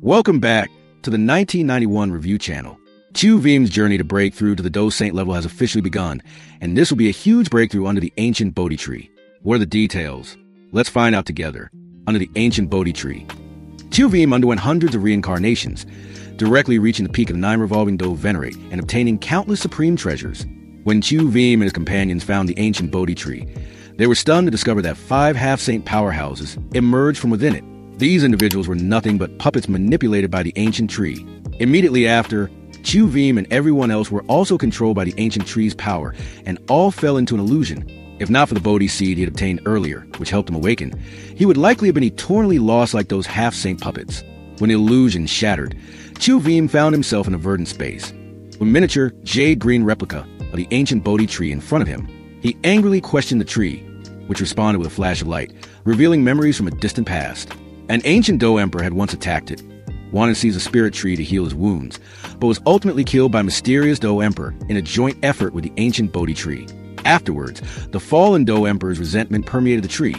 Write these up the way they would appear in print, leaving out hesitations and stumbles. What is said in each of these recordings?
Welcome back to the 1991 review channel. Qiu Vim's journey to break through to the Dou Saint level has officially begun, and this will be a huge breakthrough under the ancient Bodhi tree. What are the details? Let's find out together. Under the ancient Bodhi tree, Qiu Vim underwent hundreds of reincarnations, directly reaching the peak of the Nine-Revolution Dou Venerate and obtaining countless supreme treasures. When Qiu Vim and his companions found the ancient Bodhi tree, they were stunned to discover that 5 half-saint powerhouses emerged from within it. These individuals were nothing but puppets manipulated by the ancient tree. Immediately after, Qiu Vim and everyone else were also controlled by the ancient tree's power, and all fell into an illusion. If not for the Bodhi seed he had obtained earlier, which helped him awaken, he would likely have been eternally lost like those half-saint puppets. When the illusion shattered, Qiu Vim found himself in a verdant space. With a miniature jade-green replica of the ancient Bodhi tree in front of him, he angrily questioned the tree, which responded with a flash of light, revealing memories from a distant past. An ancient Dou Emperor had once attacked it, wanted to seize a spirit tree to heal his wounds, but was ultimately killed by a mysterious Dou Emperor in a joint effort with the ancient Bodhi tree. Afterwards, the fallen Dou Emperor's resentment permeated the tree,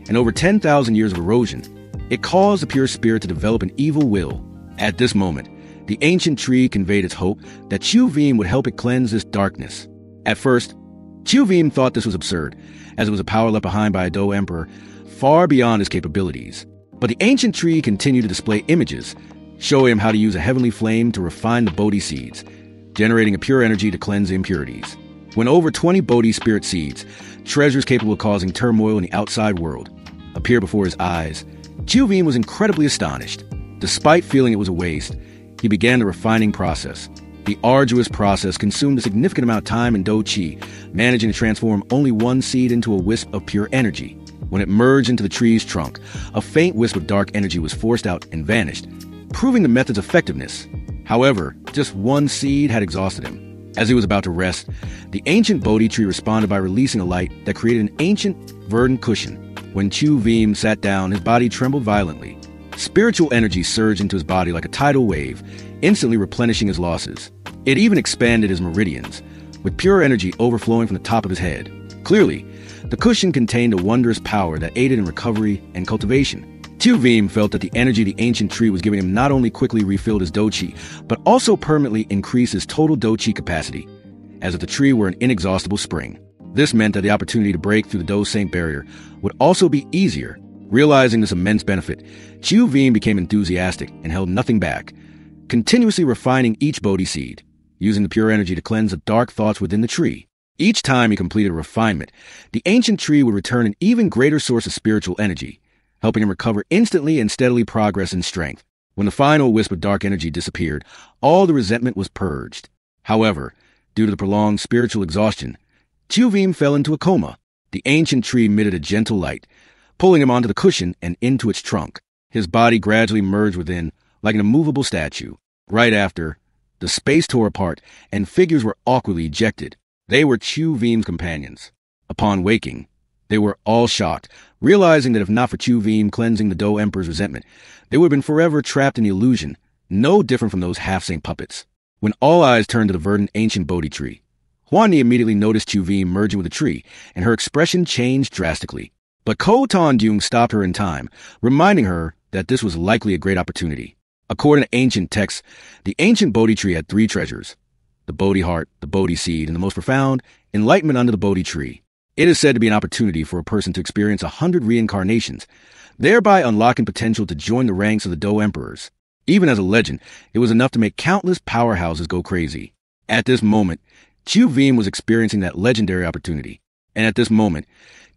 and over 10,000 years of erosion, it caused the pure spirit to develop an evil will. At this moment, the ancient tree conveyed its hope that Qiu Vim would help it cleanse this darkness. At first, Qiu Vim thought this was absurd, as it was a power left behind by a Dou Emperor far beyond his capabilities. But the ancient tree continued to display images, showing him how to use a heavenly flame to refine the Bodhi seeds, generating a pure energy to cleanse impurities. When over 20 Bodhi spirit seeds, treasures capable of causing turmoil in the outside world, appeared before his eyes, Qiu Vim was incredibly astonished. Despite feeling it was a waste, he began the refining process. The arduous process consumed a significant amount of time and Dou Qi, managing to transform only one seed into a wisp of pure energy. When it merged into the tree's trunk, a faint wisp of dark energy was forced out and vanished, proving the method's effectiveness. However, just one seed had exhausted him. As he was about to rest, the ancient Bodhi tree responded by releasing a light that created an ancient, verdant cushion. When Qiu Vim sat down, his body trembled violently. Spiritual energy surged into his body like a tidal wave, instantly replenishing his losses. It even expanded his meridians, with pure energy overflowing from the top of his head. Clearly, the cushion contained a wondrous power that aided in recovery and cultivation. Qiu Vim felt that the energy the ancient tree was giving him not only quickly refilled his Dou Qi, but also permanently increased his total Dou Qi capacity, as if the tree were an inexhaustible spring. This meant that the opportunity to break through the Dou Saint barrier would also be easier. Realizing this immense benefit, Qiu Vim became enthusiastic and held nothing back, continuously refining each Bodhi seed, using the pure energy to cleanse the dark thoughts within the tree. Each time he completed a refinement, the ancient tree would return an even greater source of spiritual energy, helping him recover instantly and steadily progress in strength. When the final wisp of dark energy disappeared, all the resentment was purged. However, due to the prolonged spiritual exhaustion, Qiu Vim fell into a coma. The ancient tree emitted a gentle light, pulling him onto the cushion and into its trunk. His body gradually merged within, like an immovable statue. Right after, the space tore apart, and figures were awkwardly ejected. They were Qiu Vim's companions. Upon waking, they were all shocked, realizing that if not for Qiu Vim cleansing the Dou Emperor's resentment, they would have been forever trapped in the illusion, no different from those half-saint puppets. When all eyes turned to the verdant ancient Bodhi tree, Huani immediately noticed Qiu Vim merging with the tree, and her expression changed drastically. But Ko Tong stopped her in time, reminding her that this was likely a great opportunity. According to ancient texts, the ancient Bodhi tree had 3 treasures: the Bodhi heart, the Bodhi seed, and the most profound, enlightenment under the Bodhi tree. It is said to be an opportunity for a person to experience 100 reincarnations, thereby unlocking potential to join the ranks of the Dou Emperors. Even as a legend, it was enough to make countless powerhouses go crazy. At this moment, Qiu Vim was experiencing that legendary opportunity. And at this moment,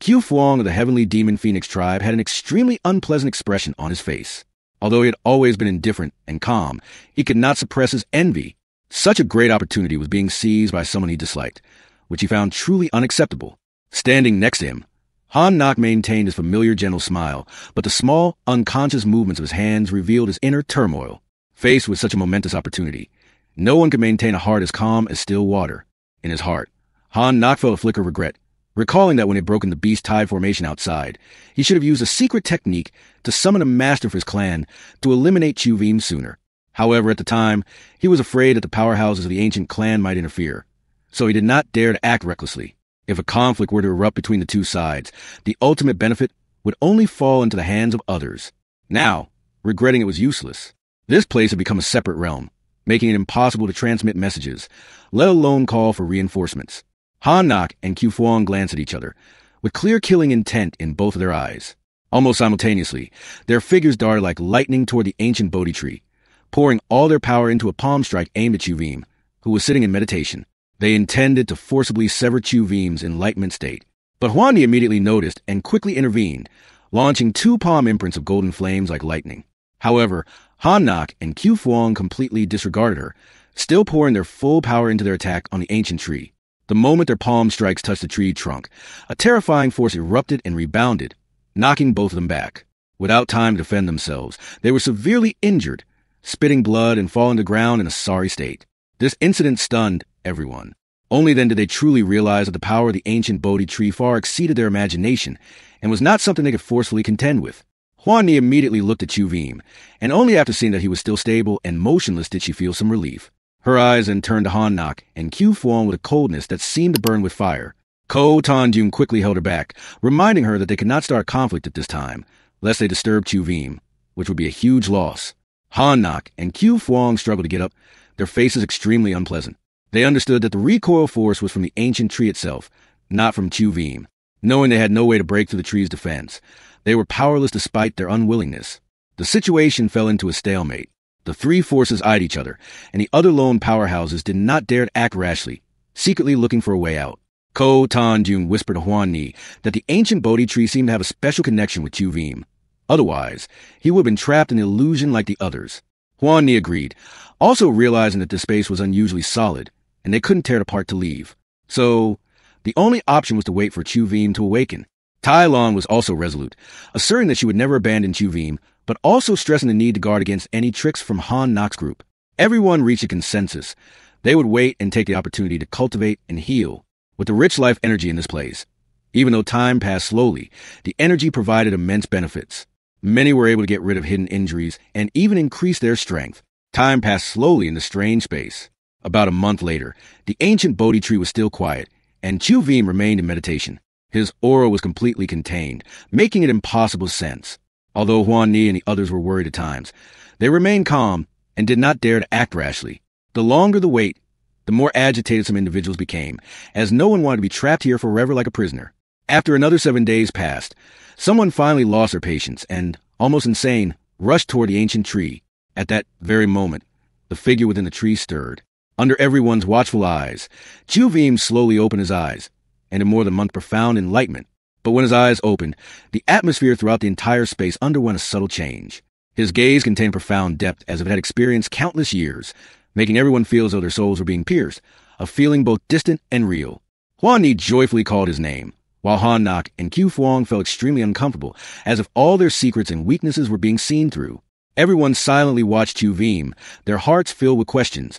Qiu Fuang of the Heavenly Demon Phoenix tribe had an extremely unpleasant expression on his face. Although he had always been indifferent and calm, he could not suppress his envy. Such a great opportunity was being seized by someone he disliked, which he found truly unacceptable. Standing next to him, Han Nok maintained his familiar gentle smile, but the small, unconscious movements of his hands revealed his inner turmoil. Faced with such a momentous opportunity, no one could maintain a heart as calm as still water. In his heart, Han Nok felt a flicker of regret, recalling that when he had broken the beast tide formation outside, he should have used a secret technique to summon a master for his clan to eliminate Qiu Vim sooner. However, at the time, he was afraid that the powerhouses of the ancient clan might interfere, so he did not dare to act recklessly. If a conflict were to erupt between the two sides, the ultimate benefit would only fall into the hands of others. Now, regretting it was useless, This place had become a separate realm, making it impossible to transmit messages, let alone call for reinforcements. Han Nak and Qiu Fuang glanced at each other, with clear killing intent in both of their eyes. Almost simultaneously, their figures darted like lightning toward the ancient Bodhi tree, pouring all their power into a palm strike aimed at Chu Vim, who was sitting in meditation. They intended to forcibly sever Chu Vim's enlightenment state. But Huan Ni immediately noticed and quickly intervened, launching 2 palm imprints of golden flames like lightning. However, Han Nak and Qiu Fuang completely disregarded her, still pouring their full power into their attack on the ancient tree. The moment their palm strikes touched the tree trunk, a terrifying force erupted and rebounded, knocking both of them back. Without time to defend themselves, they were severely injured, spitting blood and falling to the ground in a sorry state. This incident stunned everyone. Only then did they truly realize that the power of the ancient Bodhi tree far exceeded their imagination and was not something they could forcefully contend with. Huan Ni immediately looked at Chu Vim, and only after seeing that he was still stable and motionless did she feel some relief. Her eyes then turned to Han Nak and Qiu Fuang with a coldness that seemed to burn with fire. Ko Tanjun quickly held her back, reminding her that they could not start conflict at this time, lest they disturb Chu Vim, which would be a huge loss. Han Nak and Qiu Fuang struggled to get up, their faces extremely unpleasant. They understood that the recoil force was from the ancient tree itself, not from Chu Vim. Knowing they had no way to break through the tree's defense, they were powerless despite their unwillingness. The situation fell into a stalemate. The 3 forces eyed each other, and the other lone powerhouses did not dare to act rashly, secretly looking for a way out. Ko Tanjun whispered to Huan Ni that the ancient Bodhi tree seemed to have a special connection with Chu Vim. Otherwise, he would have been trapped in the illusion like the others. Huan Ni agreed, also realizing that the space was unusually solid, and they couldn't tear it apart to leave. So, the only option was to wait for Chu Vim to awaken. Tai Lon was also resolute, asserting that she would never abandon Chu Vim, but also stressing the need to guard against any tricks from Han Nak's group. Everyone reached a consensus. They would wait and take the opportunity to cultivate and heal, with the rich life energy in this place. Even though time passed slowly, the energy provided immense benefits. Many were able to get rid of hidden injuries and even increase their strength. Time passed slowly in the strange space. About a month later, the ancient Bodhi tree was still quiet, and Chu Vim remained in meditation. His aura was completely contained, making it impossible to sense. Although Huan Ni and the others were worried at times, they remained calm and did not dare to act rashly. The longer the wait, the more agitated some individuals became, as no one wanted to be trapped here forever like a prisoner. After another 7 days passed, someone finally lost their patience and, almost insane, rushed toward the ancient tree. At that very moment, the figure within the tree stirred. Under everyone's watchful eyes, Chu Vim slowly opened his eyes, and in more than a month profound enlightenment. But when his eyes opened, the atmosphere throughout the entire space underwent a subtle change. His gaze contained profound depth as if it had experienced countless years, making everyone feel as though their souls were being pierced, a feeling both distant and real. Huan Ni joyfully called his name, while Han Nak and Qiu Fuang felt extremely uncomfortable, as if all their secrets and weaknesses were being seen through. Everyone silently watched Chu Vim, their hearts filled with questions.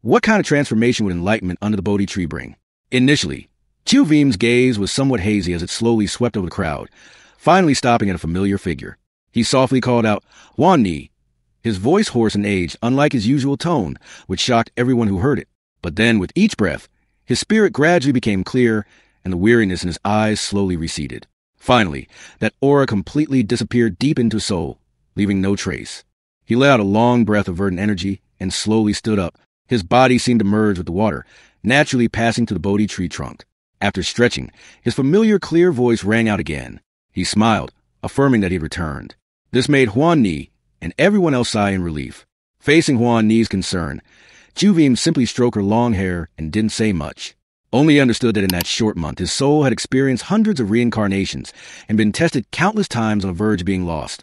What kind of transformation would enlightenment under the Bodhi tree bring? Initially, Chu Vim's gaze was somewhat hazy as it slowly swept over the crowd, finally stopping at a familiar figure. He softly called out, "Huan Ni," his voice hoarse and aged, unlike his usual tone, which shocked everyone who heard it. But then, with each breath, his spirit gradually became clear, and the weariness in his eyes slowly receded. Finally, that aura completely disappeared deep into his soul, leaving no trace. He let out a long breath of verdant energy and slowly stood up. His body seemed to merge with the water, naturally passing to the Bodhi tree trunk. After stretching, his familiar clear voice rang out again. He smiled, affirming that he had returned. This made Huan Ni and everyone else sigh in relief. Facing Huan Ni's concern, Chu Vim simply stroked her long hair and didn't say much. Only understood that in that short month his soul had experienced hundreds of reincarnations and been tested countless times on the verge of being lost,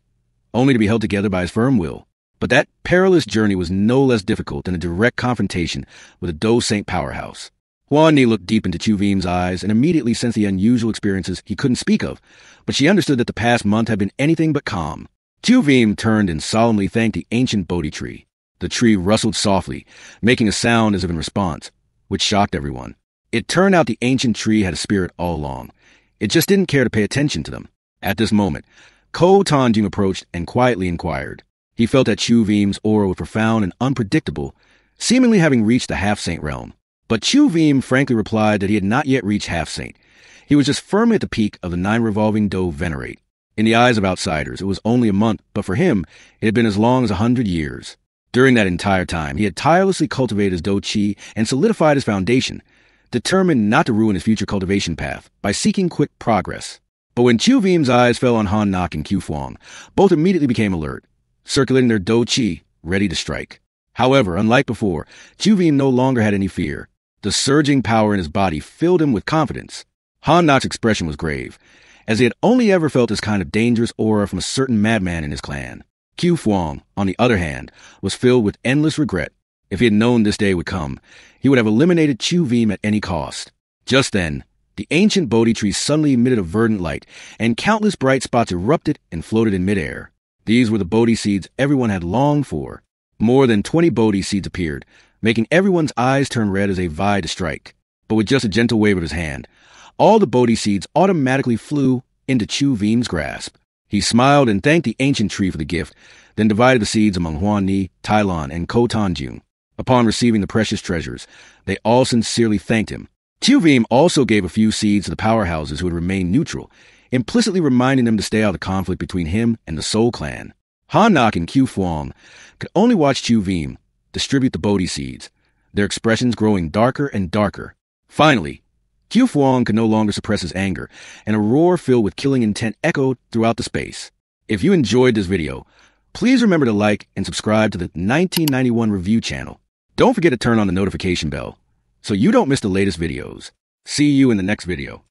only to be held together by his firm will. But that perilous journey was no less difficult than a direct confrontation with a Dou Saint powerhouse. Huan Ni looked deep into Chu Vim's eyes and immediately sensed the unusual experiences he couldn't speak of, but she understood that the past month had been anything but calm. Chu Vim turned and solemnly thanked the ancient Bodhi tree. The tree rustled softly, making a sound as if in response, which shocked everyone. It turned out the ancient tree had a spirit all along. It just didn't care to pay attention to them. At this moment, Ko Tanjun approached and quietly inquired. He felt that Chu Vim's aura was profound and unpredictable, seemingly having reached the half-saint realm. But Chu Vim frankly replied that he had not yet reached half-saint. He was just firmly at the peak of the Nine-Revolution Dou Venerate. In the eyes of outsiders, it was only a month, but for him, it had been as long as 100 years. During that entire time, he had tirelessly cultivated his Dou Qi and solidified his foundation, determined not to ruin his future cultivation path by seeking quick progress. But when Qiu Vim's eyes fell on Han Nak and Qiu Fuang, both immediately became alert, circulating their Dou Qi, ready to strike. However, unlike before, Qiu Vim no longer had any fear. The surging power in his body filled him with confidence. Han Nak's expression was grave, as he had only ever felt this kind of dangerous aura from a certain madman in his clan. Qiu Fuang, on the other hand, was filled with endless regret. If he had known this day would come, he would have eliminated Qiu Vim at any cost. Just then, the ancient Bodhi tree suddenly emitted a verdant light, and countless bright spots erupted and floated in midair. These were the Bodhi seeds everyone had longed for. More than 20 Bodhi seeds appeared, making everyone's eyes turn red as they vied to strike. But with just a gentle wave of his hand, all the Bodhi seeds automatically flew into Qiu Vim's grasp. He smiled and thanked the ancient tree for the gift, then divided the seeds among Huan Ni, Tai Lan, and Ko Tanjung. Upon receiving the precious treasures, they all sincerely thanked him. Qiu Vim also gave a few seeds to the powerhouses who had remained neutral, implicitly reminding them to stay out of the conflict between him and the Soul Clan. Han Nak and Qiu Fuang could only watch Qiu Vim distribute the Bodhi seeds, their expressions growing darker and darker. Finally, Qiu Fuang could no longer suppress his anger, and a roar filled with killing intent echoed throughout the space. If you enjoyed this video, please remember to like and subscribe to the 1991 Review channel. Don't forget to turn on the notification bell so you don't miss the latest videos. See you in the next video.